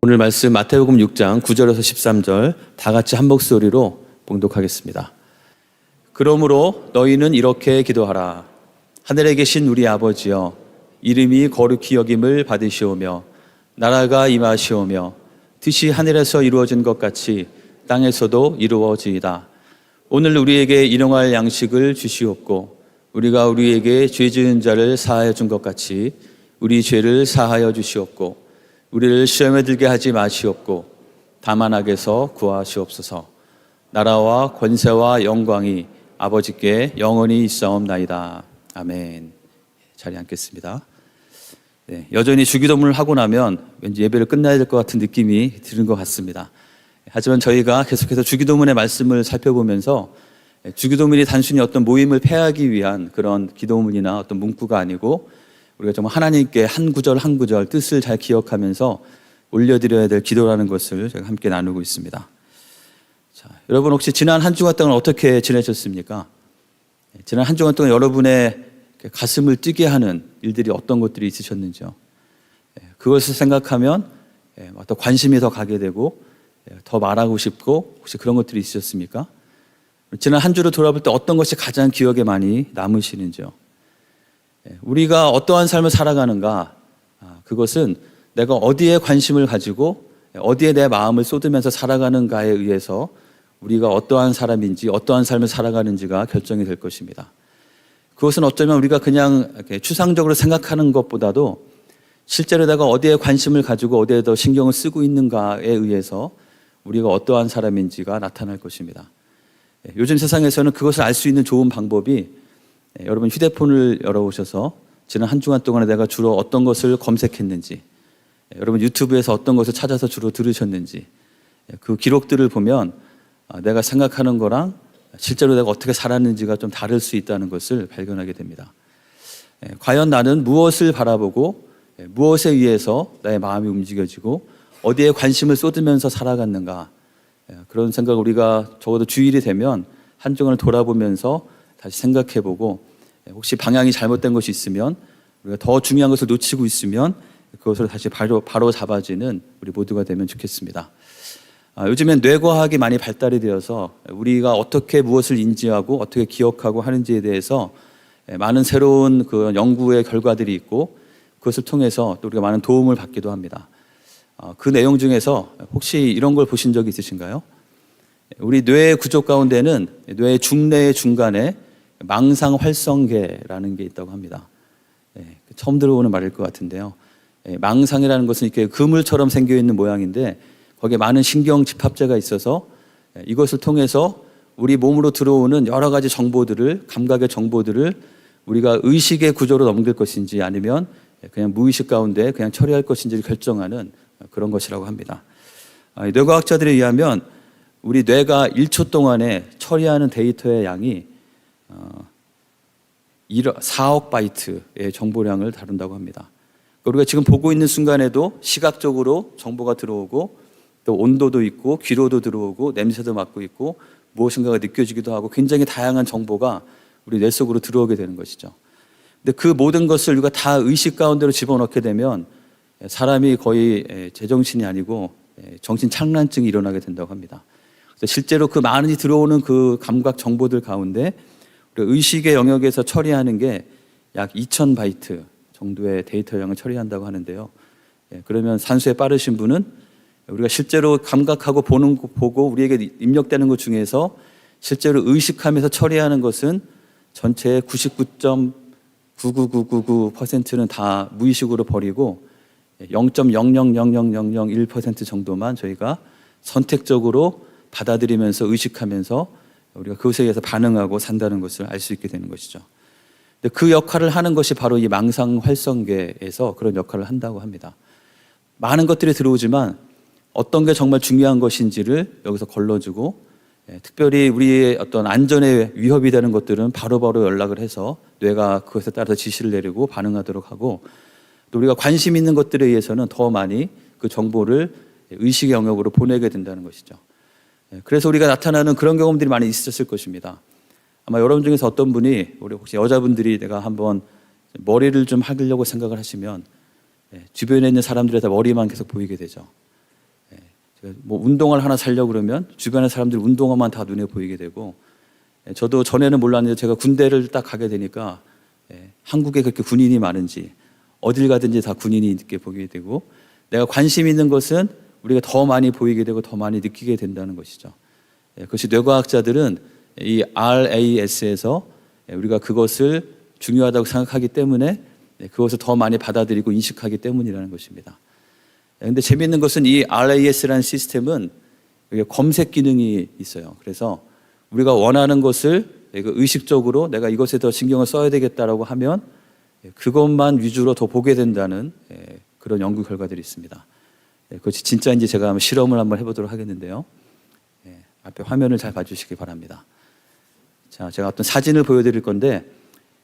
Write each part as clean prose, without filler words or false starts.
오늘 말씀 마태복음 6장 9절에서 13절 다 같이 한 목소리로 봉독하겠습니다. 그러므로 너희는 이렇게 기도하라. 하늘에 계신 우리 아버지여, 이름이 거룩히 여김을 받으시오며 나라가 임하시오며 뜻이 하늘에서 이루어진 것 같이 땅에서도 이루어지이다. 오늘 우리에게 일용할 양식을 주시옵고 우리가 우리에게 죄 지은 자를 사하여 준 것 같이 우리 죄를 사하여 주시옵고 우리를 시험에 들게 하지 마시옵고 다만 악에서 구하시옵소서. 나라와 권세와 영광이 아버지께 영원히 있사옵나이다. 아멘. 자리에 앉겠습니다. 네, 여전히 주기도문을 하고 나면 왠지 예배를 끝나야 될 것 같은 느낌이 드는 것 같습니다. 하지만 저희가 계속해서 주기도문의 말씀을 살펴보면서 주기도문이 단순히 어떤 모임을 폐하기 위한 그런 기도문이나 어떤 문구가 아니고 우리가 정말 하나님께 한 구절 한 구절 뜻을 잘 기억하면서 올려드려야 될 기도라는 것을 제가 함께 나누고 있습니다. 자, 여러분 혹시 지난 한 주간 동안 어떻게 지내셨습니까? 지난 한 주간 동안 여러분의 가슴을 뛰게 하는 일들이 어떤 것들이 있으셨는지요? 그것을 생각하면 어떤 관심이 더 가게 되고 더 말하고 싶고 혹시 그런 것들이 있으셨습니까? 지난 한 주를 돌아볼 때 어떤 것이 가장 기억에 많이 남으시는지요? 우리가 어떠한 삶을 살아가는가, 그것은 내가 어디에 관심을 가지고 어디에 내 마음을 쏟으면서 살아가는가에 의해서 우리가 어떠한 사람인지 어떠한 삶을 살아가는지가 결정이 될 것입니다. 그것은 어쩌면 우리가 그냥 추상적으로 생각하는 것보다도 실제로 내가 어디에 관심을 가지고 어디에 더 신경을 쓰고 있는가에 의해서 우리가 어떠한 사람인지가 나타날 것입니다. 요즘 세상에서는 그것을 알 수 있는 좋은 방법이 여러분 휴대폰을 열어보셔서 지난 한 주간 동안에 내가 주로 어떤 것을 검색했는지, 여러분 유튜브에서 어떤 것을 찾아서 주로 들으셨는지 그 기록들을 보면 내가 생각하는 거랑 실제로 내가 어떻게 살았는지가 좀 다를 수 있다는 것을 발견하게 됩니다. 과연 나는 무엇을 바라보고 무엇에 의해서 나의 마음이 움직여지고 어디에 관심을 쏟으면서 살아갔는가, 그런 생각을 우리가 적어도 주일이 되면 한 주간을 돌아보면서 다시 생각해보고 혹시 방향이 잘못된 것이 있으면 우리가 더 중요한 것을 놓치고 있으면 그것을 다시 바로 잡아지는 우리 모두가 되면 좋겠습니다. 요즘엔 뇌과학이 많이 발달이 되어서 우리가 어떻게 무엇을 인지하고 어떻게 기억하고 하는지에 대해서 많은 새로운 그 연구의 결과들이 있고 그것을 통해서 또 우리가 많은 도움을 받기도 합니다. 그 내용 중에서 혹시 이런 걸 보신 적이 있으신가요? 우리 뇌의 구조 가운데는 뇌의 중뇌의 중간에 망상활성계라는 게 있다고 합니다. 처음 들어보는 말일 것 같은데요. 망상이라는 것은 이렇게 그물처럼 생겨 있는 모양인데 거기에 많은 신경 집합체가 있어서 이것을 통해서 우리 몸으로 들어오는 여러 가지 정보들을, 감각의 정보들을 우리가 의식의 구조로 넘길 것인지 아니면 그냥 무의식 가운데 그냥 처리할 것인지를 결정하는 그런 것이라고 합니다. 뇌과학자들에 의하면 우리 뇌가 1초 동안에 처리하는 데이터의 양이 4억 바이트의 정보량을 다룬다고 합니다. 우리가 지금 보고 있는 순간에도 시각적으로 정보가 들어오고 또 온도도 있고 귀로도 들어오고 냄새도 맡고 있고 무엇인가가 느껴지기도 하고 굉장히 다양한 정보가 우리 뇌 속으로 들어오게 되는 것이죠. 근데 그 모든 것을 우리가 다 의식 가운데로 집어넣게 되면 사람이 거의 제정신이 아니고 정신착란증이 일어나게 된다고 합니다. 실제로 그 많이 들어오는 그 감각 정보들 가운데 의식의 영역에서 처리하는 게 약 2000바이트 정도의 데이터량을 처리한다고 하는데요. 그러면 산수에 빠르신 분은 우리가 실제로 감각하고 보고 우리에게 입력되는 것 중에서 실제로 의식하면서 처리하는 것은 전체의 99.99999%는 다 무의식으로 버리고 0.000001% 정도만 저희가 선택적으로 받아들이면서 의식하면서 우리가 그것에 의해서 반응하고 산다는 것을 알 수 있게 되는 것이죠. 근데 그 역할을 하는 것이 바로 이 망상활성계에서 그런 역할을 한다고 합니다. 많은 것들이 들어오지만 어떤 게 정말 중요한 것인지를 여기서 걸러주고 특별히 우리의 어떤 안전에 위협이 되는 것들은 바로바로 연락을 해서 뇌가 그것에 따라서 지시를 내리고 반응하도록 하고 또 우리가 관심 있는 것들에 의해서는 더 많이 그 정보를 의식의 영역으로 보내게 된다는 것이죠. 그래서 우리가 나타나는 그런 경험들이 많이 있었을 것입니다. 아마 여러분 중에서 어떤 분이 우리 혹시 여자분들이 내가 한번 머리를 좀 하려고 생각을 하시면 주변에 있는 사람들의 다 머리만 계속 보이게 되죠. 뭐 운동화를 하나 사려고 그러면 주변의 사람들이 운동화만 다 눈에 보이게 되고, 저도 전에는 몰랐는데 제가 군대를 딱 가게 되니까 한국에 그렇게 군인이 많은지, 어딜 가든지 다 군인이 있게 보게 되고, 내가 관심 있는 것은 우리가 더 많이 보이게 되고 더 많이 느끼게 된다는 것이죠. 그것이 뇌과학자들은 이 RAS에서 우리가 그것을 중요하다고 생각하기 때문에 그것을 더 많이 받아들이고 인식하기 때문이라는 것입니다. 그런데 재미있는 것은 이 RAS라는 시스템은 검색 기능이 있어요. 그래서 우리가 원하는 것을 의식적으로 내가 이것에 더 신경을 써야 되겠다라고 하면 그것만 위주로 더 보게 된다는 그런 연구 결과들이 있습니다. 그것이 진짜인지 제가 한번 실험을 한번 해보도록 하겠는데요. 앞에 화면을 잘 봐주시기 바랍니다. 자, 제가 어떤 사진을 보여드릴 건데,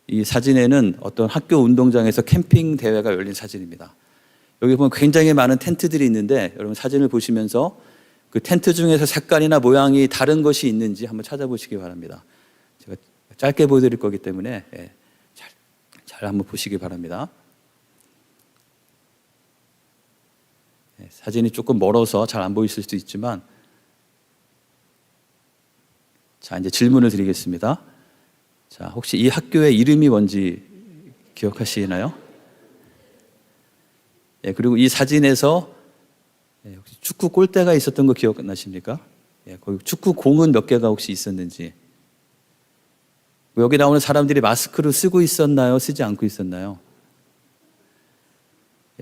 이 사진에는 어떤 학교 운동장에서 캠핑 대회가 열린 사진입니다. 여기 보면 굉장히 많은 텐트들이 있는데, 여러분 사진을 보시면서 그 텐트 중에서 색깔이나 모양이 다른 것이 있는지 한번 찾아보시기 바랍니다. 제가 짧게 보여드릴 거기 때문에 잘 한번 보시기 바랍니다. 사진이 조금 멀어서 잘 안 보이실 수도 있지만, 자, 이제 질문을 드리겠습니다. 자, 혹시 이 학교의 이름이 뭔지 기억하시나요? 그리고 이 사진에서 혹시 축구 골대가 있었던 거 기억나십니까? 거기 축구 공은 몇 개가 혹시 있었는지. 여기 나오는 사람들이 마스크를 쓰고 있었나요? 쓰지 않고 있었나요?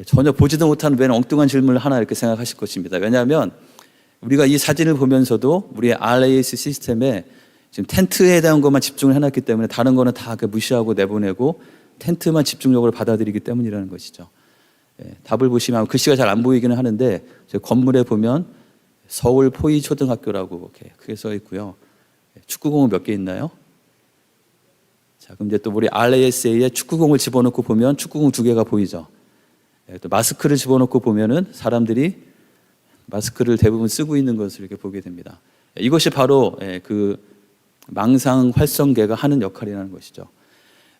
전혀 보지도 못한 웬 엉뚱한 질문을 하나 이렇게 생각하실 것입니다. 왜냐하면 우리가 이 사진을 보면서도 우리의 RAS 시스템에 지금 텐트에 대한 것만 집중을 해놨기 때문에 다른 거는 다 무시하고 내보내고 텐트만 집중적으로 받아들이기 때문이라는 것이죠. 답을 보시면 글씨가 잘 안 보이기는 하는데, 건물에 보면 서울 포이초등학교라고 이렇게 크게 써 있고요. 축구공은 몇 개 있나요? 자, 그럼 이제 또 우리 RASA에 축구공을 집어넣고 보면 축구공 2개가 보이죠. 또 마스크를 집어넣고 보면은 사람들이 마스크를 대부분 쓰고 있는 것을 이렇게 보게 됩니다. 이것이 바로 그 망상 활성계가 하는 역할이라는 것이죠.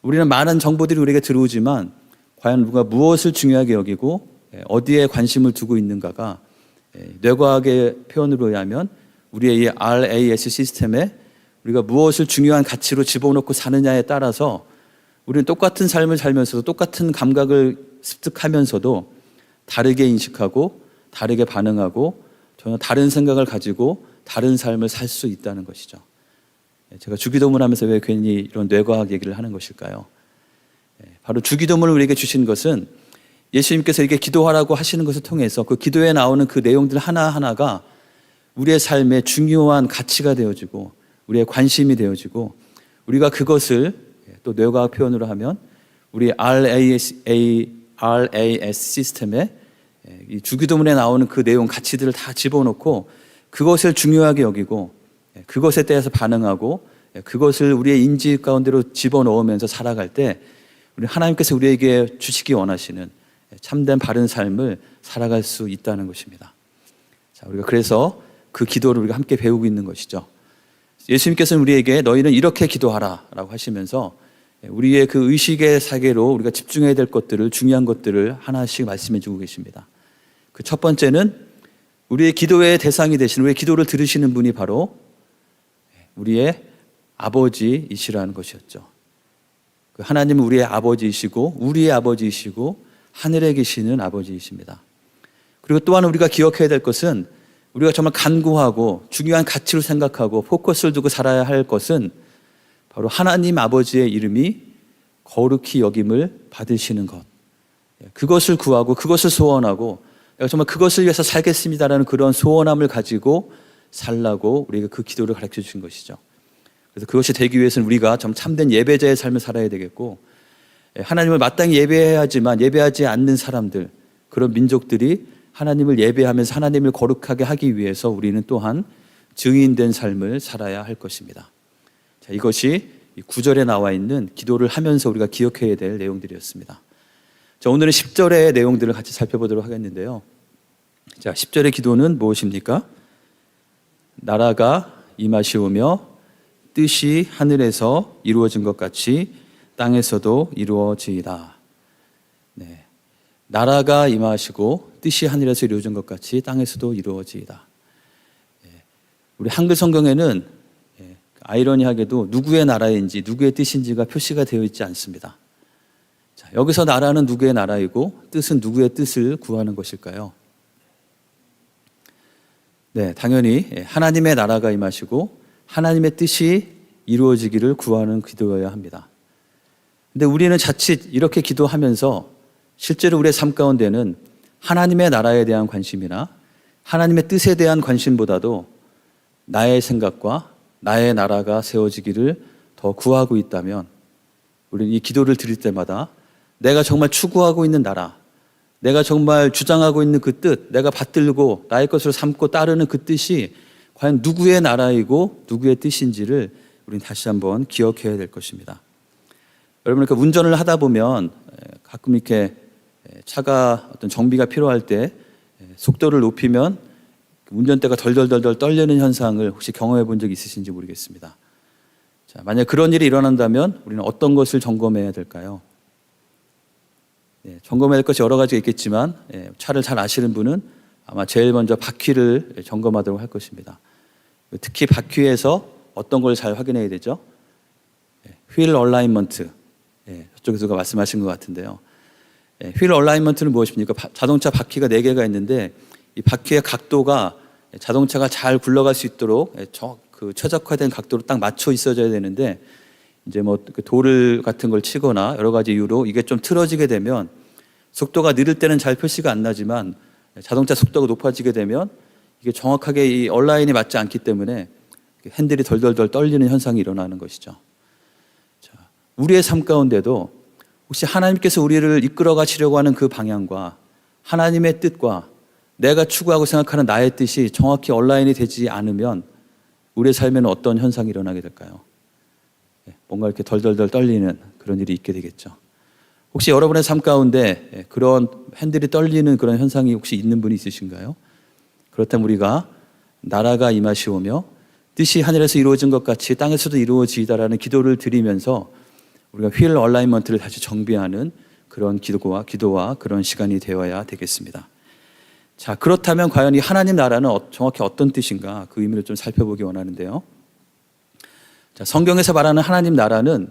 우리는 많은 정보들이 우리에게 들어오지만 과연 누가 무엇을 중요하게 여기고 어디에 관심을 두고 있는가가 뇌과학의 표현으로 의하면 우리의 이 RAS 시스템에 우리가 무엇을 중요한 가치로 집어넣고 사느냐에 따라서 우리는 똑같은 삶을 살면서도 똑같은 감각을 습득하면서도 다르게 인식하고 다르게 반응하고 전혀 다른 생각을 가지고 다른 삶을 살 수 있다는 것이죠. 제가 주기도문 하면서 왜 괜히 이런 뇌과학 얘기를 하는 것일까요? 바로 주기도문을 우리에게 주신 것은 예수님께서 이렇게 기도하라고 하시는 것을 통해서 그 기도에 나오는 그 내용들 하나하나가 우리의 삶의 중요한 가치가 되어지고 우리의 관심이 되어지고 우리가 그것을 또 뇌과학 표현으로 하면 우리 RAS 시스템에 이 주기도문에 나오는 그 내용 가치들을 다 집어넣고 그것을 중요하게 여기고 그것에 대해서 반응하고 그것을 우리의 인지 가운데로 집어넣으면서 살아갈 때 우리 하나님께서 우리에게 주시기 원하시는 참된 바른 삶을 살아갈 수 있다는 것입니다. 자, 우리가 그래서 그 기도를 우리가 함께 배우고 있는 것이죠. 예수님께서는 우리에게 너희는 이렇게 기도하라 라고 하시면서 우리의 그 의식의 세계로 우리가 집중해야 될 것들을, 중요한 것들을 하나씩 말씀해 주고 계십니다. 그 첫 번째는 우리의 기도의 대상이 되시는, 우리의 기도를 들으시는 분이 바로 우리의 아버지이시라는 것이었죠. 그 하나님은 우리의 아버지이시고 우리의 아버지이시고 하늘에 계시는 아버지이십니다. 그리고 또한 우리가 기억해야 될 것은 우리가 정말 간구하고 중요한 가치로 생각하고 포커스를 두고 살아야 할 것은 바로 하나님 아버지의 이름이 거룩히 여김을 받으시는 것. 그것을 구하고 그것을 소원하고 내가 정말 그것을 위해서 살겠습니다라는 그런 소원함을 가지고 살라고 우리가 그 기도를 가르쳐 주신 것이죠. 그래서 그것이 되기 위해서는 우리가 좀 참된 예배자의 삶을 살아야 되겠고 하나님을 마땅히 예배해야지만 예배하지 않는 사람들, 그런 민족들이 하나님을 예배하면서 하나님을 거룩하게 하기 위해서 우리는 또한 증인된 삶을 살아야 할 것입니다. 자, 이것이 9절에 나와 있는 기도를 하면서 우리가 기억해야 될 내용들이었습니다. 자, 오늘은 10절의 내용들을 같이 살펴보도록 하겠는데요. 자, 10절의 기도는 무엇입니까? 나라가 임하시오며 뜻이 하늘에서 이루어진 것 같이 땅에서도 이루어지이다. 네. 나라가 임하시고 뜻이 하늘에서 이루어진 것 같이 땅에서도 이루어지이다. 우리 한글 성경에는 아이러니하게도 누구의 나라인지 누구의 뜻인지가 표시가 되어 있지 않습니다. 자, 여기서 나라는 누구의 나라이고 뜻은 누구의 뜻을 구하는 것일까요? 네, 당연히 하나님의 나라가 임하시고 하나님의 뜻이 이루어지기를 구하는 기도여야 합니다. 근데 우리는 자칫 이렇게 기도하면서 실제로 우리의 삶 가운데는 하나님의 나라에 대한 관심이나 하나님의 뜻에 대한 관심보다도 나의 생각과 나의 나라가 세워지기를 더 구하고 있다면 우리는 이 기도를 드릴 때마다 내가 정말 추구하고 있는 나라, 내가 정말 주장하고 있는 그 뜻, 내가 받들고 나의 것으로 삼고 따르는 그 뜻이 과연 누구의 나라이고 누구의 뜻인지를 우리는 다시 한번 기억해야 될 것입니다. 여러분, 그러니까 운전을 하다 보면 가끔 이렇게 차가 어떤 정비가 필요할 때 속도를 높이면 운전대가 덜덜덜덜 떨리는 현상을 혹시 경험해 본 적 있으신지 모르겠습니다. 자, 만약 그런 일이 일어난다면 우리는 어떤 것을 점검해야 될까요? 점검해야 될 것이 여러 가지가 있겠지만 차를 잘 아시는 분은 아마 제일 먼저 바퀴를 점검하도록 할 것입니다. 특히 바퀴에서 어떤 걸 잘 확인해야 되죠? 휠 얼라인먼트. 저쪽에서 말씀하신 것 같은데요. 휠 얼라인먼트는 무엇입니까? 자동차 바퀴가 4개가 있는데 이 바퀴의 각도가 자동차가 잘 굴러갈 수 있도록 그 최적화된 각도로 딱 맞춰 있어져야 되는데 이제 뭐 돌을 같은 걸 치거나 여러 가지 이유로 이게 좀 틀어지게 되면 속도가 느릴 때는 잘 표시가 안 나지만 자동차 속도가 높아지게 되면 이게 정확하게 이 얼라인이 맞지 않기 때문에 핸들이 덜덜덜 떨리는 현상이 일어나는 것이죠. 자, 우리의 삶 가운데도 혹시 하나님께서 우리를 이끌어 가시려고 하는 그 방향과 하나님의 뜻과 내가 추구하고 생각하는 나의 뜻이 정확히 얼라인이 되지 않으면 우리의 삶에는 어떤 현상이 일어나게 될까요? 뭔가 이렇게 덜덜덜 떨리는 그런 일이 있게 되겠죠. 혹시 여러분의 삶 가운데 그런 핸들이 떨리는 그런 현상이 혹시 있는 분이 있으신가요? 그렇다면 우리가 나라가 임하시오며 뜻이 하늘에서 이루어진 것 같이 땅에서도 이루어지이다라는 기도를 드리면서 우리가 휠 얼라인먼트를 다시 정비하는 그런 기도와 그런 시간이 되어야 되겠습니다. 자, 그렇다면 과연 이 하나님 나라는 정확히 어떤 뜻인가 그 의미를 좀 살펴보기 원하는데요. 자, 성경에서 말하는 하나님 나라는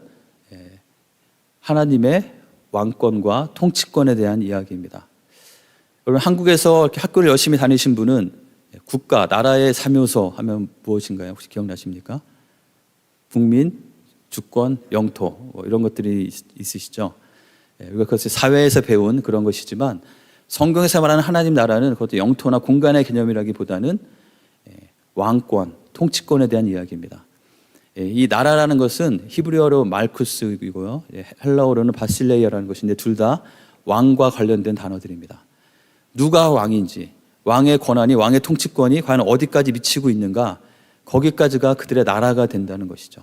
하나님의 왕권과 통치권에 대한 이야기입니다. 여러분, 한국에서 이렇게 학교를 열심히 다니신 분은 국가, 나라의 3요소 하면 무엇인가요? 혹시 기억나십니까? 국민, 주권, 영토 뭐 이런 것들이 있으시죠. 우리가 그것을 사회에서 배운 그런 것이지만 성경에서 말하는 하나님 나라는 그것도 영토나 공간의 개념이라기보다는 왕권, 통치권에 대한 이야기입니다. 이 나라라는 것은 히브리어로 말쿠스이고요, 헬라어로는 바실레이아라는 것인데 둘 다 왕과 관련된 단어들입니다. 누가 왕인지, 왕의 권한이, 왕의 통치권이 과연 어디까지 미치고 있는가, 거기까지가 그들의 나라가 된다는 것이죠.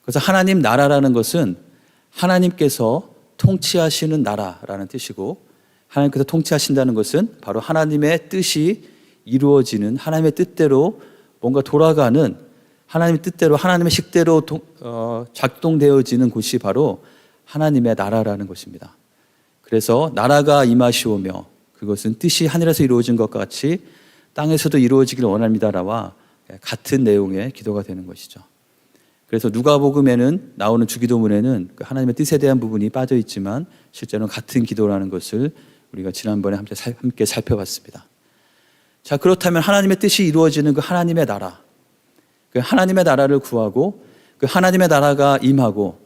그래서 하나님 나라라는 것은 하나님께서 통치하시는 나라라는 뜻이고, 하나님께서 통치하신다는 것은 바로 하나님의 뜻이 이루어지는, 하나님의 뜻대로 뭔가 돌아가는, 하나님의 뜻대로 하나님의 식대로 작동되어지는 곳이 바로 하나님의 나라라는 것입니다. 그래서 나라가 임하시오며 그것은 뜻이 하늘에서 이루어진 것 같이 땅에서도 이루어지기를 원합니다라와 같은 내용의 기도가 되는 것이죠. 그래서 누가복음에는 나오는 주기도문에는 하나님의 뜻에 대한 부분이 빠져 있지만 실제로는 같은 기도라는 것을 우리가 지난번에 함께 살펴봤습니다. 자, 그렇다면 하나님의 뜻이 이루어지는 그 하나님의 나라, 그 하나님의 나라를 구하고 그 하나님의 나라가 임하고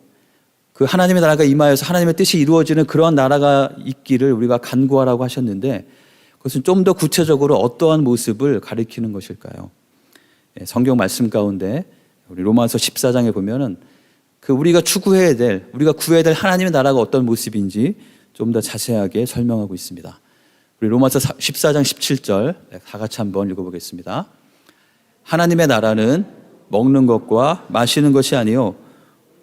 그 하나님의 나라가 임하여서 하나님의 뜻이 이루어지는 그런 나라가 있기를 우리가 간구하라고 하셨는데 그것은 좀 더 구체적으로 어떠한 모습을 가리키는 것일까요? 성경 말씀 가운데 우리 로마서 14장에 보면은 그 우리가 추구해야 될, 우리가 구해야 될 하나님의 나라가 어떤 모습인지 좀 더 자세하게 설명하고 있습니다. 우리 로마서 14장 17절 다 같이 한번 읽어보겠습니다. 하나님의 나라는 먹는 것과 마시는 것이 아니요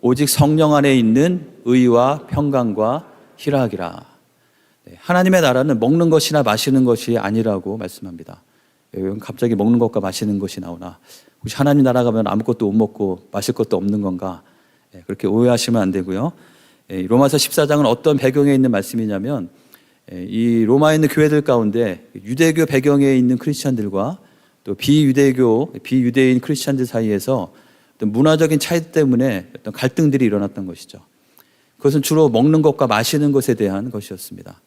오직 성령 안에 있는 의와 평강과 희락이라. 하나님의 나라는 먹는 것이나 마시는 것이 아니라고 말씀합니다. 갑자기 먹는 것과 마시는 것이 나오나 혹시 하나님 나라 가면 아무것도 못 먹고 마실 것도 없는 건가? 그렇게 오해하시면 안 되고요. 로마서 14장은 어떤 배경에 있는 말씀이냐면 이 로마에 있는 교회들 가운데 유대교 배경에 있는 크리스찬들과 또 비유대인 크리스찬들 사이에서 어떤 문화적인 차이 때문에 어떤 갈등들이 일어났던 것이죠. 그것은 주로 먹는 것과 마시는 것에 대한 것이었습니다.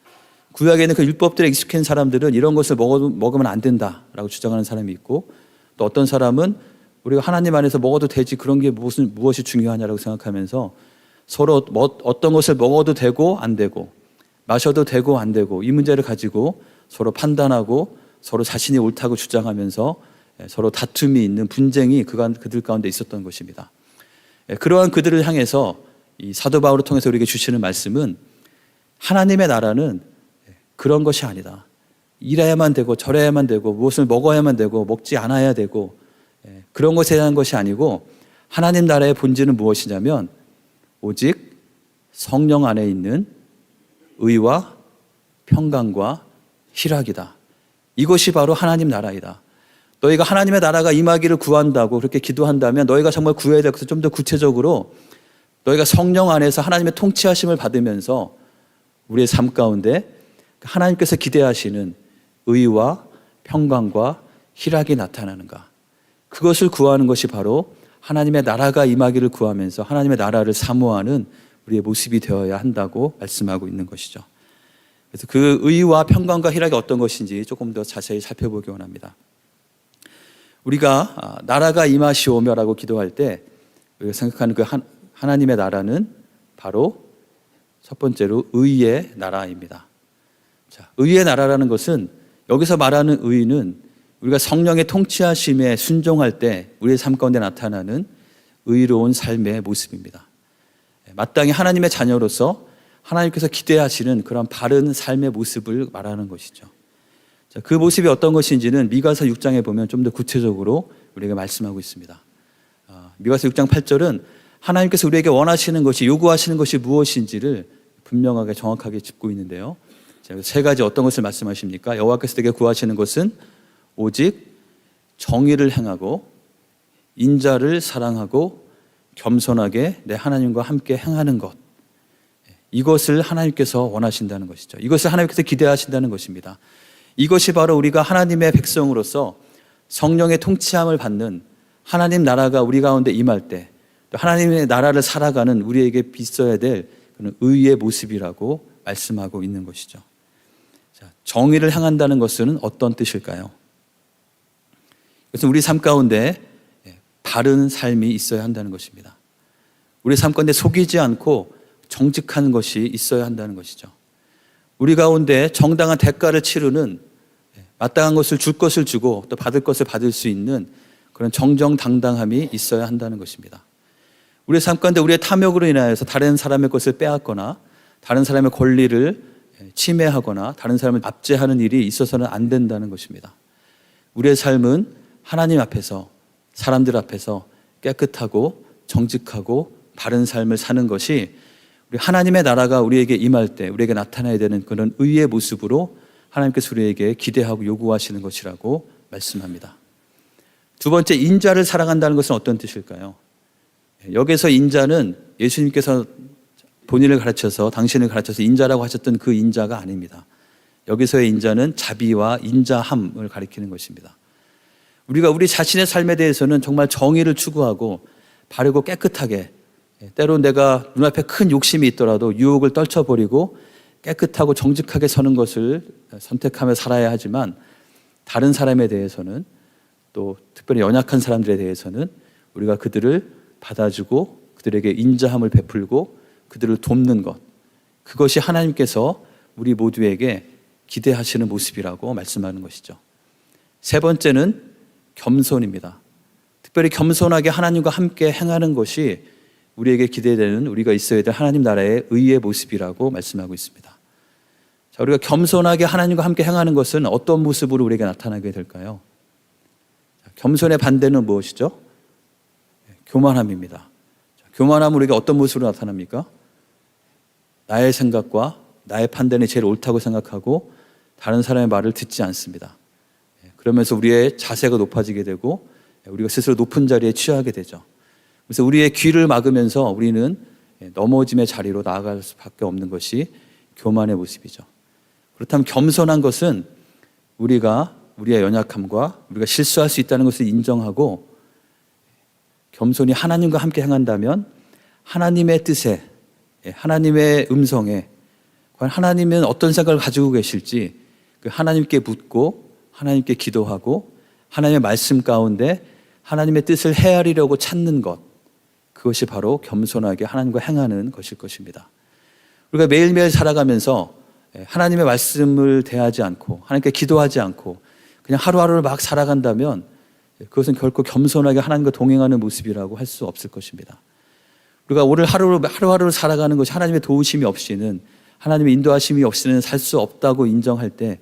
구약에 있는 그 율법들에 익숙한 사람들은 이런 것을 먹으면 안 된다라고 주장하는 사람이 있고, 또 어떤 사람은 우리가 하나님 안에서 먹어도 되지 그런 게 무엇이 중요하냐라고 생각하면서 서로 어떤 것을 먹어도 되고 안 되고 마셔도 되고 안 되고 이 문제를 가지고 서로 판단하고 서로 자신이 옳다고 주장하면서 서로 다툼이 있는 분쟁이 그들 가운데 있었던 것입니다. 그러한 그들을 향해서 이 사도 바울을 통해서 우리에게 주시는 말씀은 하나님의 나라는 그런 것이 아니다. 이래야만 되고 저래야만 되고 무엇을 먹어야만 되고 먹지 않아야 되고 그런 것에 대한 것이 아니고, 하나님 나라의 본질은 무엇이냐면 오직 성령 안에 있는 의와 평강과 희락이다. 이것이 바로 하나님 나라이다. 너희가 하나님의 나라가 임하기를 구한다고 그렇게 기도한다면 너희가 정말 구해야 될 것은 좀 더 구체적으로 너희가 성령 안에서 하나님의 통치하심을 받으면서 우리의 삶 가운데 하나님께서 기대하시는 의와 평강과 희락이 나타나는가. 그것을 구하는 것이 바로 하나님의 나라가 임하기를 구하면서 하나님의 나라를 사모하는 우리의 모습이 되어야 한다고 말씀하고 있는 것이죠. 그래서 그 의와 평강과 희락이 어떤 것인지 조금 더 자세히 살펴보기 원합니다. 우리가 나라가 임하시오며라고 기도할 때 우리가 생각하는 그 하나님의 나라는 바로 첫 번째로 의의 나라입니다. 자, 의의 나라라는 것은 여기서 말하는 의는 우리가 성령의 통치하심에 순종할 때 우리의 삶 가운데 나타나는 의로운 삶의 모습입니다. 마땅히 하나님의 자녀로서 하나님께서 기대하시는 그런 바른 삶의 모습을 말하는 것이죠. 자, 그 모습이 어떤 것인지는 미가서 6장에 보면 좀 더 구체적으로 우리에게 말씀하고 있습니다. 미가서 6장 8절은 하나님께서 우리에게 원하시는 것이, 요구하시는 것이 무엇인지를 분명하게 정확하게 짚고 있는데요. 자, 세 가지 어떤 것을 말씀하십니까? 여호와께서 내게 구하시는 것은 오직 정의를 행하고 인자를 사랑하고 겸손하게 내 하나님과 함께 행하는 것. 이것을 하나님께서 원하신다는 것이죠. 이것을 하나님께서 기대하신다는 것입니다. 이것이 바로 우리가 하나님의 백성으로서 성령의 통치함을 받는 하나님 나라가 우리 가운데 임할 때 하나님의 나라를 살아가는 우리에게 있어야 될 그런 의의 모습이라고 말씀하고 있는 것이죠. 자, 정의를 행한다는 것은 어떤 뜻일까요? 그래서 우리 삶 가운데 바른 삶이 있어야 한다는 것입니다. 우리 삶 가운데 속이지 않고 정직한 것이 있어야 한다는 것이죠. 우리 가운데 정당한 대가를 치르는, 마땅한 것을 줄 것을 주고 또 받을 것을 받을 수 있는 그런 정정당당함이 있어야 한다는 것입니다. 우리의 삶 가운데 우리의 탐욕으로 인하여서 다른 사람의 것을 빼앗거나 다른 사람의 권리를 침해하거나 다른 사람을 압제하는 일이 있어서는 안 된다는 것입니다. 우리의 삶은 하나님 앞에서, 사람들 앞에서 깨끗하고 정직하고 바른 삶을 사는 것이 우리 하나님의 나라가 우리에게 임할 때 우리에게 나타나야 되는 그런 의의 모습으로 하나님께서 우리에게 기대하고 요구하시는 것이라고 말씀합니다. 두 번째, 인자를 사랑한다는 것은 어떤 뜻일까요? 여기서 인자는 예수님께서 본인을 가르쳐서, 당신을 가르쳐서 인자라고 하셨던 그 인자가 아닙니다. 여기서의 인자는 자비와 인자함을 가리키는 것입니다. 우리가 우리 자신의 삶에 대해서는 정말 정의를 추구하고 바르고 깨끗하게, 때론 내가 눈앞에 큰 욕심이 있더라도 유혹을 떨쳐버리고 깨끗하고 정직하게 서는 것을 선택하며 살아야 하지만, 다른 사람에 대해서는, 또 특별히 연약한 사람들에 대해서는 우리가 그들을 받아주고 그들에게 인자함을 베풀고 그들을 돕는 것, 그것이 하나님께서 우리 모두에게 기대하시는 모습이라고 말씀하는 것이죠. 세 번째는 겸손입니다. 특별히 겸손하게 하나님과 함께 행하는 것이 우리에게 기대되는, 우리가 있어야 될 하나님 나라의 의의 모습이라고 말씀하고 있습니다. 자, 우리가 겸손하게 하나님과 함께 행하는 것은 어떤 모습으로 우리에게 나타나게 될까요? 겸손의 반대는 무엇이죠? 교만함입니다. 교만함은 우리가 어떤 모습으로 나타납니까? 나의 생각과 나의 판단이 제일 옳다고 생각하고 다른 사람의 말을 듣지 않습니다. 그러면서 우리의 자세가 높아지게 되고 우리가 스스로 높은 자리에 취하게 되죠. 그래서 우리의 귀를 막으면서 우리는 넘어짐의 자리로 나아갈 수밖에 없는 것이 교만의 모습이죠. 그렇다면 겸손한 것은 우리의 연약함과 우리가 실수할 수 있다는 것을 인정하고 겸손히 하나님과 함께 행한다면 하나님의 뜻에, 하나님의 음성에 과연 하나님은 어떤 생각을 가지고 계실지 그 하나님께 묻고 하나님께 기도하고 하나님의 말씀 가운데 하나님의 뜻을 헤아리려고 찾는 것, 그것이 바로 겸손하게 하나님과 행하는 것일 것입니다. 우리가 매일매일 살아가면서 하나님의 말씀을 대하지 않고 하나님께 기도하지 않고 그냥 하루하루를 막 살아간다면 그것은 결코 겸손하게 하나님과 동행하는 모습이라고 할 수 없을 것입니다. 우리가 오늘 하루하루를 살아가는 것이 하나님의 도우심이 없이는, 하나님의 인도하심이 없이는 살 수 없다고 인정할 때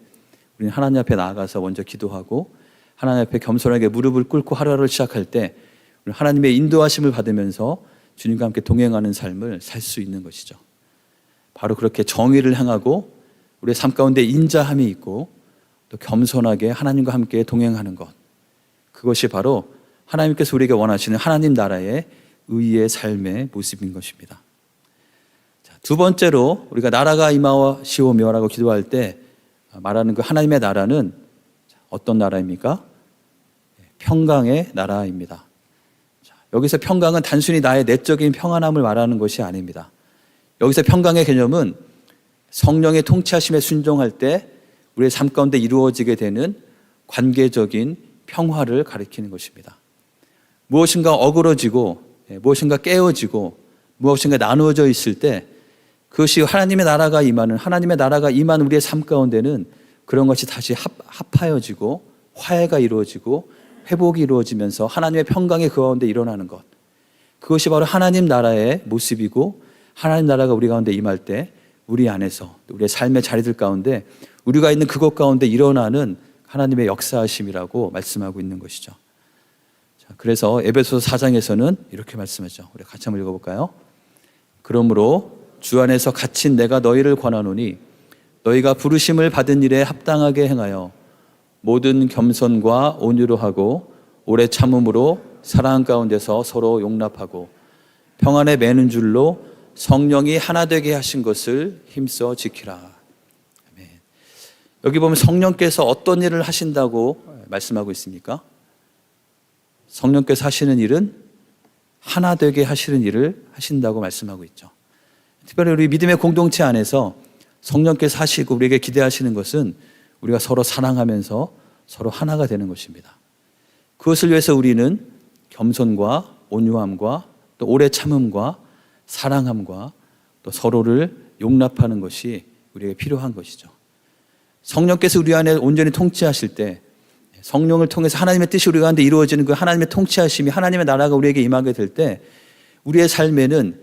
우리는 하나님 앞에 나아가서 먼저 기도하고 하나님 앞에 겸손하게 무릎을 꿇고 하루하루를 시작할 때 우리는 하나님의 인도하심을 받으면서 주님과 함께 동행하는 삶을 살 수 있는 것이죠. 바로 그렇게 정의를 행하고 우리의 삶 가운데 인자함이 있고 또 겸손하게 하나님과 함께 동행하는 것, 그것이 바로 하나님께서 우리에게 원하시는 하나님 나라의 의의 삶의 모습인 것입니다. 자, 두 번째로 우리가 나라가 임하시오며라고 기도할 때 말하는 그 하나님의 나라는 어떤 나라입니까? 평강의 나라입니다. 자, 여기서 평강은 단순히 나의 내적인 평안함을 말하는 것이 아닙니다. 여기서 평강의 개념은 성령의 통치하심에 순종할 때 우리의 삶 가운데 이루어지게 되는 관계적인 평화를 가리키는 것입니다. 무엇인가 어그러지고 무엇인가 깨어지고 무엇인가 나누어져 있을 때 그것이 하나님의 나라가 임한 우리의 삶 가운데는 그런 것이 다시 합하여지고 화해가 이루어지고 회복이 이루어지면서 하나님의 평강이 그 가운데 일어나는 것, 그것이 바로 하나님 나라의 모습이고 하나님 나라가 우리 가운데 임할 때 우리 안에서 우리의 삶의 자리들 가운데 우리가 있는 그것 가운데 일어나는 하나님의 역사하심이라고 말씀하고 있는 것이죠. 자, 그래서 에베소서 4장에서는 이렇게 말씀하죠. 우리 같이 한번 읽어볼까요? 그러므로 주 안에서 갇힌 내가 너희를 권하노니 너희가 부르심을 받은 일에 합당하게 행하여 모든 겸손과 온유로 하고 오래 참음으로 사랑 가운데서 서로 용납하고 평안에 매는 줄로 성령이 하나 되게 하신 것을 힘써 지키라. 아멘. 여기 보면 성령께서 어떤 일을 하신다고 말씀하고 있습니까? 성령께서 하시는 일은 하나 되게 하시는 일을 하신다고 말씀하고 있죠. 특별히 우리 믿음의 공동체 안에서 성령께서 하시고 우리에게 기대하시는 것은 우리가 서로 사랑하면서 서로 하나가 되는 것입니다. 그것을 위해서 우리는 겸손과 온유함과 또 오래 참음과 사랑함과 또 서로를 용납하는 것이 우리에게 필요한 것이죠. 성령께서 우리 안에 온전히 통치하실 때 성령을 통해서 하나님의 뜻이 우리 가운데 이루어지는 그 하나님의 통치하심이, 하나님의 나라가 우리에게 임하게 될 때 우리의 삶에는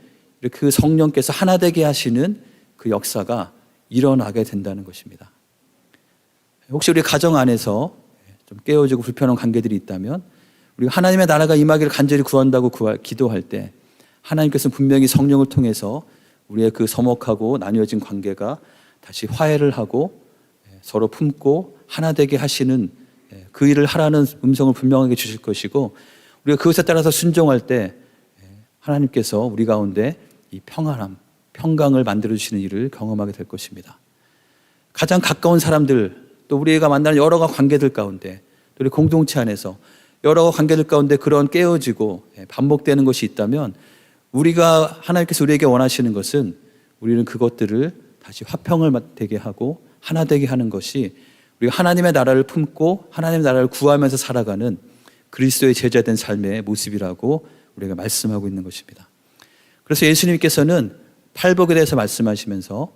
그 성령께서 하나 되게 하시는 그 역사가 일어나게 된다는 것입니다. 혹시 우리 가정 안에서 좀 깨어지고 불편한 관계들이 있다면 우리가 하나님의 나라가 임하기를 간절히 구한다고 기도할 때 하나님께서는 분명히 성령을 통해서 우리의 그 서먹하고 나뉘어진 관계가 다시 화해를 하고 서로 품고 하나 되게 하시는 그 일을 하라는 음성을 분명하게 주실 것이고, 우리가 그것에 따라서 순종할 때 하나님께서 우리 가운데 이 평안함, 평강을 만들어주시는 일을 경험하게 될 것입니다. 가장 가까운 사람들, 또 우리가 만나는 여러 관계들 가운데, 또 우리 공동체 안에서 여러 관계들 가운데 그런 깨어지고 반복되는 것이 있다면 우리가, 하나님께서 우리에게 원하시는 것은 우리는 그것들을 다시 화평을 되게 하고 하나 되게 하는 것이 우리가 하나님의 나라를 품고 하나님의 나라를 구하면서 살아가는 그리스도의 제자된 삶의 모습이라고 우리가 말씀하고 있는 것입니다. 그래서 예수님께서는 팔복에 대해서 말씀하시면서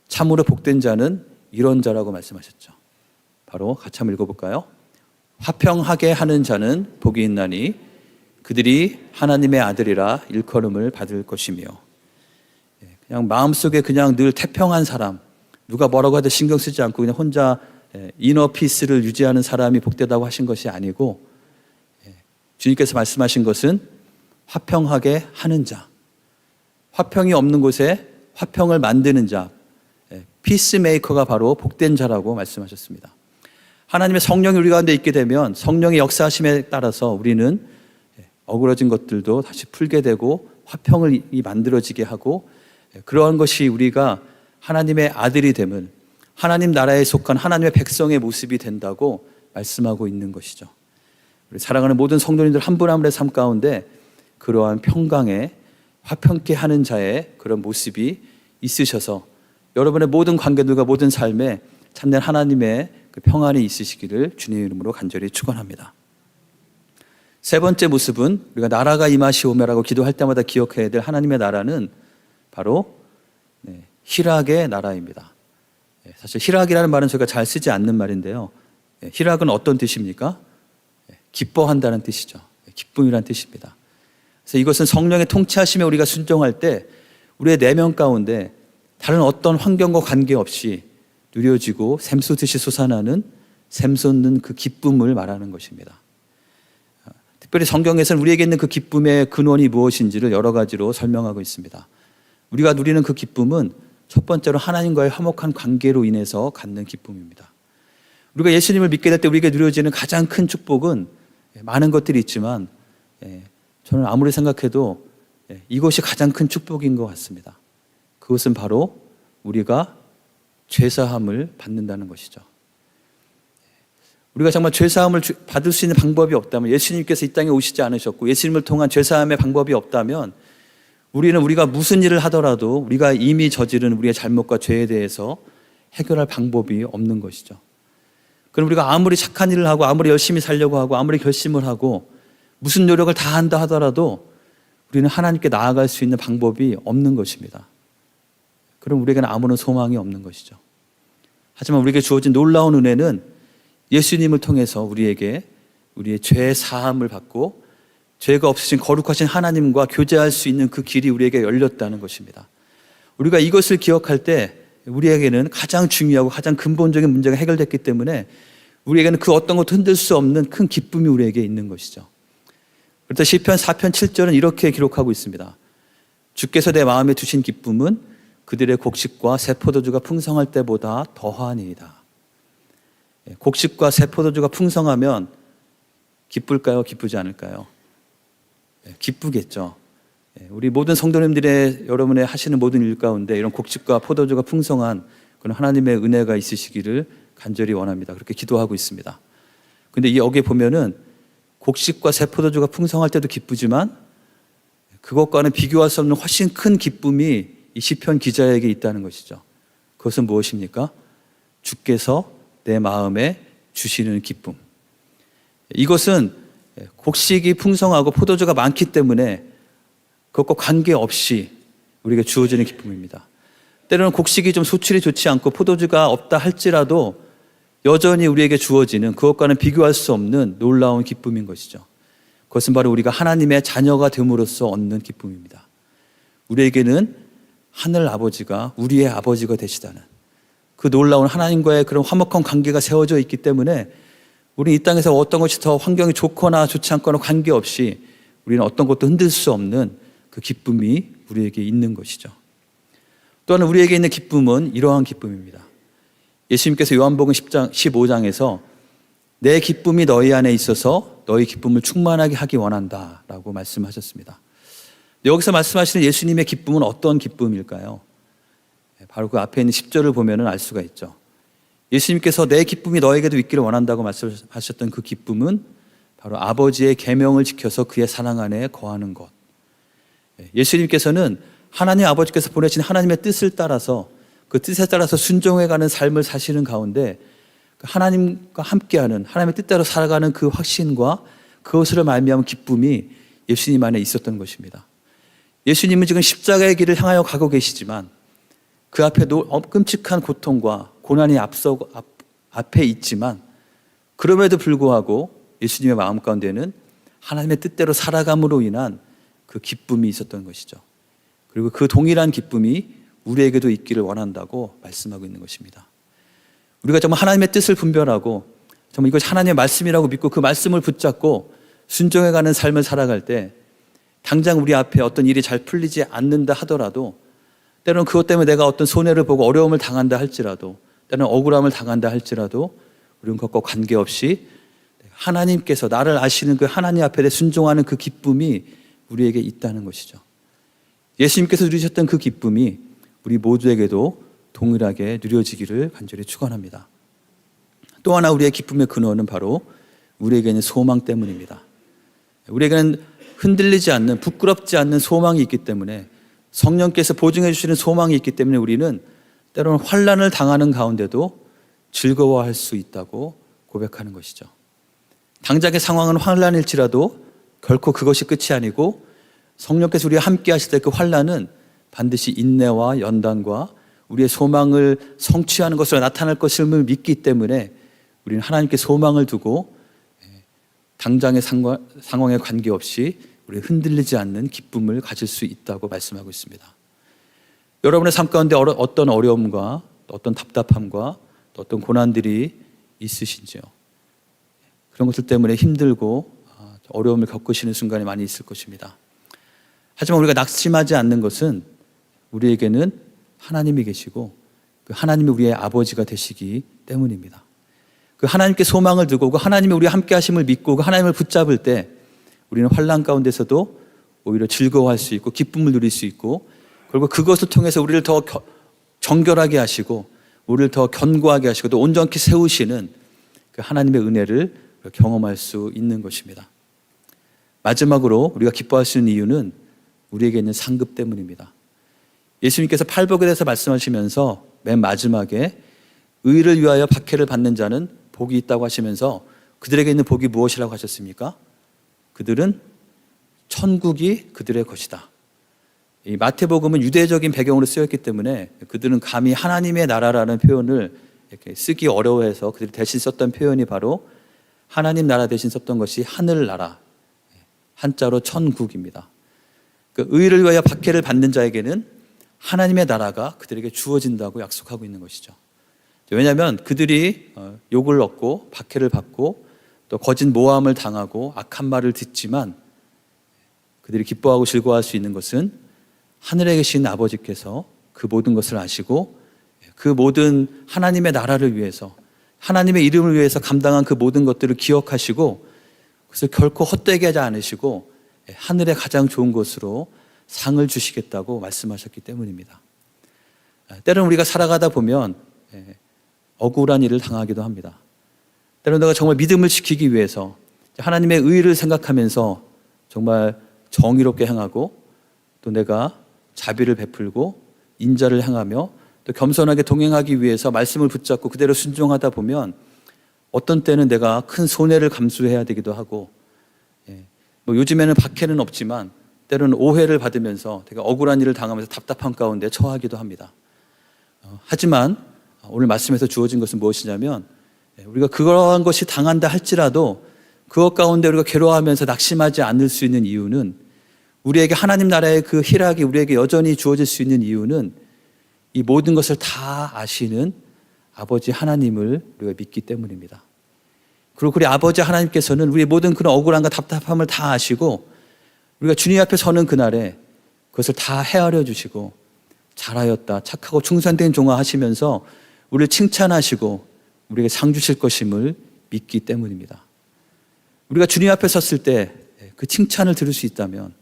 참으로 복된 자는 이런 자라고 말씀하셨죠. 바로 같이 한번 읽어볼까요? 화평하게 하는 자는 복이 있나니 그들이 하나님의 아들이라 일컬음을 받을 것이며, 그냥 마음속에 그냥 늘 태평한 사람, 누가 뭐라고 하든 신경 쓰지 않고 그냥 혼자 이너 피스를 유지하는 사람이 복되다고 하신 것이 아니고, 주님께서 말씀하신 것은 화평하게 하는 자, 화평이 없는 곳에 화평을 만드는 자, 피스메이커가 바로 복된 자라고 말씀하셨습니다. 하나님의 성령이 우리 가운데 있게 되면 성령의 역사하심에 따라서 우리는 어그러진 것들도 다시 풀게 되고 화평을 만들어지게 하고, 그러한 것이 우리가 하나님의 아들이 됨을, 하나님 나라에 속한 하나님의 백성의 모습이 된다고 말씀하고 있는 것이죠. 우리 사랑하는 모든 성도님들 한 분 한 분의 삶 가운데 그러한 평강에 화평케 하는 자의 그런 모습이 있으셔서 여러분의 모든 관계들과 모든 삶에 참된 하나님의 그 평안이 있으시기를 주님의 이름으로 간절히 축원합니다. 세 번째 모습은 우리가 나라가 임하시오며라고 기도할 때마다 기억해야 될 하나님의 나라는 바로 희락의 나라입니다. 사실 희락이라는 말은 저희가 잘 쓰지 않는 말인데요. 희락은 어떤 뜻입니까? 기뻐한다는 뜻이죠. 기쁨이라는 뜻입니다. 그래서 이것은 성령의 통치하심에 우리가 순종할 때 우리의 내면 가운데 다른 어떤 환경과 관계없이 누려지고 샘솟듯이 솟아나는 샘솟는 그 기쁨을 말하는 것입니다. 특별히 성경에서는 우리에게 있는 그 기쁨의 근원이 무엇인지를 여러 가지로 설명하고 있습니다. 우리가 누리는 그 기쁨은 첫 번째로 하나님과의 화목한 관계로 인해서 갖는 기쁨입니다. 우리가 예수님을 믿게 될 때 우리에게 누려지는 가장 큰 축복은 많은 것들이 있지만 저는 아무리 생각해도 이것이 가장 큰 축복인 것 같습니다. 그것은 바로 우리가 죄사함을 받는다는 것이죠. 우리가 정말 죄사함을 받을 수 있는 방법이 없다면, 예수님께서 이 땅에 오시지 않으셨고 예수님을 통한 죄사함의 방법이 없다면 우리는 우리가 무슨 일을 하더라도 우리가 이미 저지른 우리의 잘못과 죄에 대해서 해결할 방법이 없는 것이죠. 그럼 우리가 아무리 착한 일을 하고 아무리 열심히 살려고 하고 아무리 결심을 하고 무슨 노력을 다 한다 하더라도 우리는 하나님께 나아갈 수 있는 방법이 없는 것입니다. 그럼 우리에게는 아무런 소망이 없는 것이죠. 하지만 우리에게 주어진 놀라운 은혜는 예수님을 통해서 우리에게 우리의 죄 사함을 받고 죄가 없으신 거룩하신 하나님과 교제할 수 있는 그 길이 우리에게 열렸다는 것입니다. 우리가 이것을 기억할 때 우리에게는 가장 중요하고 가장 근본적인 문제가 해결됐기 때문에 우리에게는 그 어떤 것도 흔들 수 없는 큰 기쁨이 우리에게 있는 것이죠. 그래서 시편 4편 7절은 이렇게 기록하고 있습니다. 주께서 내 마음에 두신 기쁨은 그들의 곡식과 새 포도주가 풍성할 때보다 더하니이다. 곡식과 새 포도주가 풍성하면 기쁠까요? 기쁘지 않을까요? 기쁘겠죠. 우리 모든 성도님들의 여러분의 하시는 모든 일 가운데 이런 곡식과 포도주가 풍성한 그런 하나님의 은혜가 있으시기를 간절히 원합니다. 그렇게 기도하고 있습니다. 그런데 여기에 보면은 곡식과 새 포도주가 풍성할 때도 기쁘지만 그것과는 비교할 수 없는 훨씬 큰 기쁨이 이 시편 기자에게 있다는 것이죠. 그것은 무엇입니까? 주께서 내 마음에 주시는 기쁨. 이것은 곡식이 풍성하고 포도주가 많기 때문에 그것과 관계없이 우리에게 주어지는 기쁨입니다. 때로는 곡식이 좀 소출이 좋지 않고 포도주가 없다 할지라도 여전히 우리에게 주어지는 그것과는 비교할 수 없는 놀라운 기쁨인 것이죠. 그것은 바로 우리가 하나님의 자녀가 됨으로써 얻는 기쁨입니다. 우리에게는 하늘 아버지가 우리의 아버지가 되시다는 그 놀라운 하나님과의 그런 화목한 관계가 세워져 있기 때문에 우리는 이 땅에서 어떤 것이 더 환경이 좋거나 좋지 않거나 관계없이 우리는 어떤 것도 흔들 수 없는 그 기쁨이 우리에게 있는 것이죠. 또한 우리에게 있는 기쁨은 이러한 기쁨입니다. 예수님께서 요한복음 10장, 15장에서 내 기쁨이 너희 안에 있어서 너희 기쁨을 충만하게 하기 원한다 라고 말씀하셨습니다. 여기서 말씀하시는 예수님의 기쁨은 어떤 기쁨일까요? 바로 그 앞에 있는 10절을 보면 알 수가 있죠. 예수님께서 내 기쁨이 너에게도 있기를 원한다고 말씀하셨던 그 기쁨은 바로 아버지의 계명을 지켜서 그의 사랑 안에 거하는 것. 예수님께서는 하나님 아버지께서 보내신 하나님의 뜻을 따라서 그 뜻에 따라서 순종해가는 삶을 사시는 가운데 하나님과 함께하는 하나님의 뜻대로 살아가는 그 확신과 그것으로 말미암은 기쁨이 예수님 안에 있었던 것입니다. 예수님은 지금 십자가의 길을 향하여 가고 계시지만 그 앞에 끔찍한 고통과 고난이 앞에 있지만 그럼에도 불구하고 예수님의 마음 가운데는 하나님의 뜻대로 살아감으로 인한 그 기쁨이 있었던 것이죠. 그리고 그 동일한 기쁨이 우리에게도 있기를 원한다고 말씀하고 있는 것입니다. 우리가 정말 하나님의 뜻을 분별하고 정말 이것이 하나님의 말씀이라고 믿고 그 말씀을 붙잡고 순종해가는 삶을 살아갈 때 당장 우리 앞에 어떤 일이 잘 풀리지 않는다 하더라도 때로는 그것 때문에 내가 어떤 손해를 보고 어려움을 당한다 할지라도 때로는 억울함을 당한다 할지라도 우리는 그것과 관계없이 하나님께서 나를 아시는 그 하나님 앞에 순종하는 그 기쁨이 우리에게 있다는 것이죠. 예수님께서 누리셨던 그 기쁨이 우리 모두에게도 동일하게 누려지기를 간절히 축원합니다. 또 하나 우리의 기쁨의 근원은 바로 우리에게는 소망 때문입니다. 우리에게는 흔들리지 않는, 부끄럽지 않는 소망이 있기 때문에, 성령께서 보증해 주시는 소망이 있기 때문에 우리는 때로는 환난을 당하는 가운데도 즐거워할 수 있다고 고백하는 것이죠. 당장의 상황은 환난일지라도 결코 그것이 끝이 아니고, 성령께서 우리와 함께 하실 때 그 환난은 반드시 인내와 연단과 우리의 소망을 성취하는 것으로 나타날 것임을 믿기 때문에 우리는 하나님께 소망을 두고 당장의 상황에 관계없이 우리 흔들리지 않는 기쁨을 가질 수 있다고 말씀하고 있습니다. 여러분의 삶 가운데 어떤 어려움과 어떤 답답함과 어떤 고난들이 있으신지요? 그런 것들 때문에 힘들고 어려움을 겪으시는 순간이 많이 있을 것입니다. 하지만 우리가 낙심하지 않는 것은 우리에게는 하나님이 계시고 그 하나님이 우리의 아버지가 되시기 때문입니다. 그 하나님께 소망을 두고 그 하나님이 우리와 함께 하심을 믿고 그 하나님을 붙잡을 때 우리는 환난 가운데서도 오히려 즐거워할 수 있고 기쁨을 누릴 수 있고, 그리고 그것을 통해서 우리를 더 정결하게 하시고 우리를 더 견고하게 하시고 또 온전히 세우시는 그 하나님의 은혜를 경험할 수 있는 것입니다. 마지막으로 우리가 기뻐할 수 있는 이유는 우리에게 있는 상급 때문입니다. 예수님께서 팔복에 대해서 말씀하시면서 맨 마지막에 의를 위하여 박해를 받는 자는 복이 있다고 하시면서 그들에게 있는 복이 무엇이라고 하셨습니까? 그들은 천국이 그들의 것이다. 이 마태복음은 유대적인 배경으로 쓰였기 때문에 그들은 감히 하나님의 나라라는 표현을 이렇게 쓰기 어려워해서 그들이 대신 썼던 표현이 바로 하나님 나라 대신 썼던 것이 하늘나라, 한자로 천국입니다. 그 의를 위하여 박해를 받는 자에게는 하나님의 나라가 그들에게 주어진다고 약속하고 있는 것이죠. 왜냐하면 그들이 욕을 얻고 박해를 받고 또 거짓 모함을 당하고 악한 말을 듣지만 그들이 기뻐하고 즐거워할 수 있는 것은 하늘에 계신 아버지께서 그 모든 것을 아시고 그 모든 하나님의 나라를 위해서, 하나님의 이름을 위해서 감당한 그 모든 것들을 기억하시고 그것을 결코 헛되게 하지 않으시고 하늘의 가장 좋은 것으로 상을 주시겠다고 말씀하셨기 때문입니다. 때로는 우리가 살아가다 보면 억울한 일을 당하기도 합니다. 때로는 내가 정말 믿음을 지키기 위해서 하나님의 의를 생각하면서 정말 정의롭게 행하고 또 내가 자비를 베풀고 인자를 행하며 또 겸손하게 동행하기 위해서 말씀을 붙잡고 그대로 순종하다 보면 어떤 때는 내가 큰 손해를 감수해야 되기도 하고, 뭐 요즘에는 박해는 없지만 때로는 오해를 받으면서 되게 억울한 일을 당하면서 답답한 가운데 처하기도 합니다. 하지만 오늘 말씀에서 주어진 것은 무엇이냐면 우리가 그러한 것이 당한다 할지라도 그것 가운데 우리가 괴로워하면서 낙심하지 않을 수 있는 이유는, 우리에게 하나님 나라의 그 희락이 우리에게 여전히 주어질 수 있는 이유는 이 모든 것을 다 아시는 아버지 하나님을 우리가 믿기 때문입니다. 그리고 우리 아버지 하나님께서는 우리의 모든 그런 억울함과 답답함을 다 아시고 우리가 주님 앞에 서는 그날에 그것을 다 헤아려 주시고 잘하였다, 착하고 충성된 종아 하시면서 우리를 칭찬하시고 우리에게 상 주실 것임을 믿기 때문입니다. 우리가 주님 앞에 섰을 때 그 칭찬을 들을 수 있다면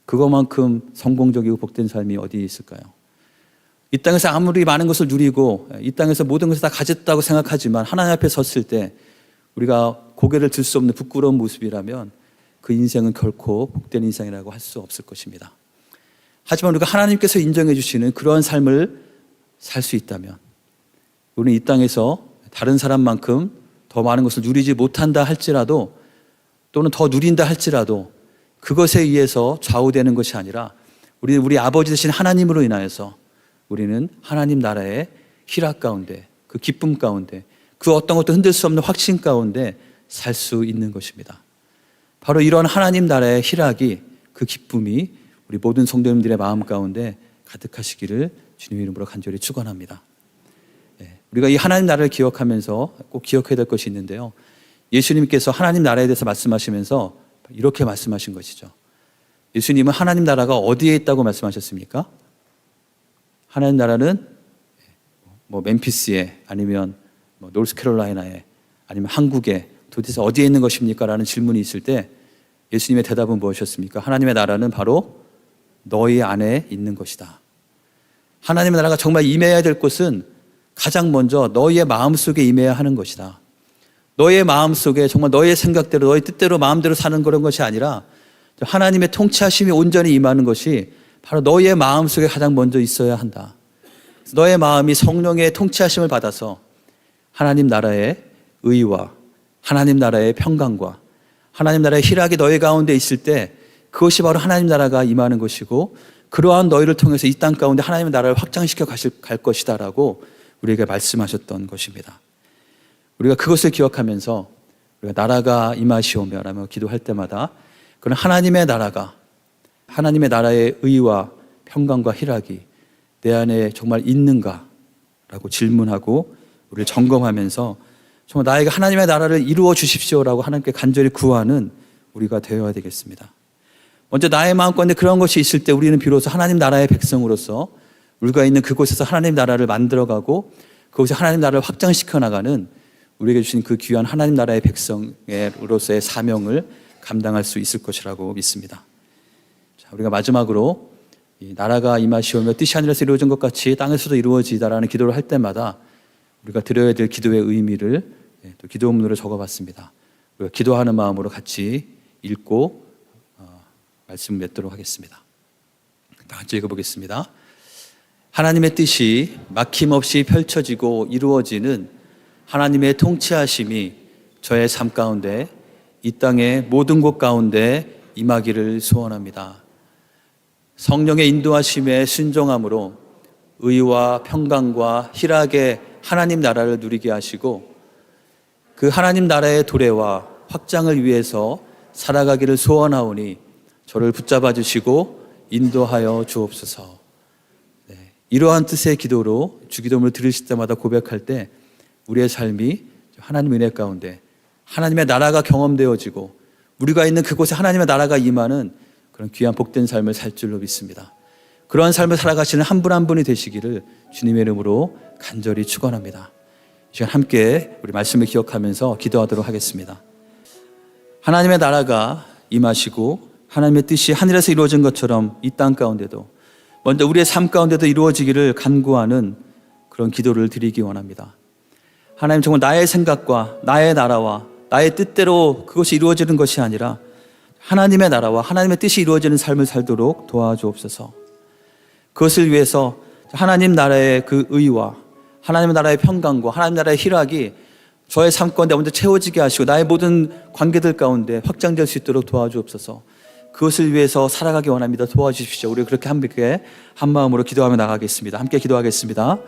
그것만큼 성공적이고 복된 삶이 어디 있을까요? 이 땅에서 아무리 많은 것을 누리고 이 땅에서 모든 것을 다 가졌다고 생각하지만 하나님 앞에 섰을 때 우리가 고개를 들 수 없는 부끄러운 모습이라면 그 인생은 결코 복된 인생이라고 할 수 없을 것입니다. 하지만 우리가 하나님께서 인정해 주시는 그러한 삶을 살 수 있다면 우리는 이 땅에서 다른 사람만큼 더 많은 것을 누리지 못한다 할지라도 또는 더 누린다 할지라도 그것에 의해서 좌우되는 것이 아니라 우리는 우리 아버지 되신 하나님으로 인하여서 우리는 하나님 나라의 희락 가운데, 그 기쁨 가운데, 그 어떤 것도 흔들 수 없는 확신 가운데 살 수 있는 것입니다. 바로 이런 하나님 나라의 희락이, 그 기쁨이 우리 모든 성도님들의 마음 가운데 가득하시기를 주님의 이름으로 간절히 축원합니다. 우리가 이 하나님 나라를 기억하면서 꼭 기억해야 될 것이 있는데요. 예수님께서 하나님 나라에 대해서 말씀하시면서 이렇게 말씀하신 것이죠. 예수님은 하나님 나라가 어디에 있다고 말씀하셨습니까? 하나님 나라는 뭐 멤피스에 아니면 뭐 노스캐롤라이나에 아니면 한국에 도대체 어디에 있는 것입니까? 라는 질문이 있을 때 예수님의 대답은 무엇이었습니까? 하나님의 나라는 바로 너희 안에 있는 것이다. 하나님의 나라가 정말 임해야 될 곳은 가장 먼저 너희의 마음속에 임해야 하는 것이다. 너희의 마음속에 정말 너희의 생각대로 너희 뜻대로 마음대로 사는 그런 것이 아니라 하나님의 통치하심이 온전히 임하는 것이 바로 너희의 마음속에 가장 먼저 있어야 한다. 너의 마음이 성령의 통치하심을 받아서 하나님 나라의 의와 하나님 나라의 평강과 하나님 나라의 희락이 너희 가운데 있을 때 그것이 바로 하나님 나라가 임하는 것이고 그러한 너희를 통해서 이 땅 가운데 하나님의 나라를 확장시켜 갈 것이다 라고 우리에게 말씀하셨던 것입니다. 우리가 그것을 기억하면서 우리가 나라가 임하시오며 라며 기도할 때마다 그런 하나님의 나라가 하나님의 나라의 의와 평강과 희락이 내 안에 정말 있는가 라고 질문하고 우리를 점검하면서 정말 나에게 하나님의 나라를 이루어 주십시오라고 하나님께 간절히 구하는 우리가 되어야 되겠습니다. 먼저 나의 마음 가운데 그런 것이 있을 때 우리는 비로소 하나님 나라의 백성으로서 우리가 있는 그곳에서 하나님 나라를 만들어가고 그곳에 하나님 나라를 확장시켜 나가는 우리에게 주신 그 귀한 하나님 나라의 백성으로서의 사명을 감당할 수 있을 것이라고 믿습니다. 자, 우리가 마지막으로 이 나라가 임하시오며 뜻이 하늘에서 이루어진 것 같이 땅에서도 이루어지다라는 기도를 할 때마다 우리가 드려야 될 기도의 의미를 또 기도문으로 적어봤습니다. 우리가 기도하는 마음으로 같이 읽고 말씀 맺도록 하겠습니다. 다 같이 읽어보겠습니다. 하나님의 뜻이 막힘없이 펼쳐지고 이루어지는 하나님의 통치하심이 저의 삶 가운데 이 땅의 모든 곳 가운데 임하기를 소원합니다. 성령의 인도하심에 순종함으로 의와 평강과 희락의 하나님 나라를 누리게 하시고 그 하나님 나라의 도래와 확장을 위해서 살아가기를 소원하오니 저를 붙잡아 주시고 인도하여 주옵소서. 네, 이러한 뜻의 기도로 주기도문을 들으실 때마다 고백할 때 우리의 삶이 하나님 은혜 가운데 하나님의 나라가 경험되어지고 우리가 있는 그곳에 하나님의 나라가 임하는 그런 귀한 복된 삶을 살 줄로 믿습니다. 그러한 삶을 살아가시는 한 분 한 분이 되시기를 주님의 이름으로 간절히 축원합니다. 이 시간 함께 우리 말씀을 기억하면서 기도하도록 하겠습니다. 하나님의 나라가 임하시고 하나님의 뜻이 하늘에서 이루어진 것처럼 이 땅 가운데도 먼저 우리의 삶 가운데도 이루어지기를 간구하는 그런 기도를 드리기 원합니다. 하나님 정말 나의 생각과 나의 나라와 나의 뜻대로 그것이 이루어지는 것이 아니라 하나님의 나라와 하나님의 뜻이 이루어지는 삶을 살도록 도와주옵소서. 그것을 위해서 하나님 나라의 그 의와 하나님 나라의 평강과 하나님 나라의 희락이 저의 삶 가운데 먼저 채워지게 하시고 나의 모든 관계들 가운데 확장될 수 있도록 도와주옵소서. 그것을 위해서 살아가기 원합니다. 도와주십시오. 우리 그렇게 함께 한 마음으로 기도하며 나가겠습니다. 함께 기도하겠습니다.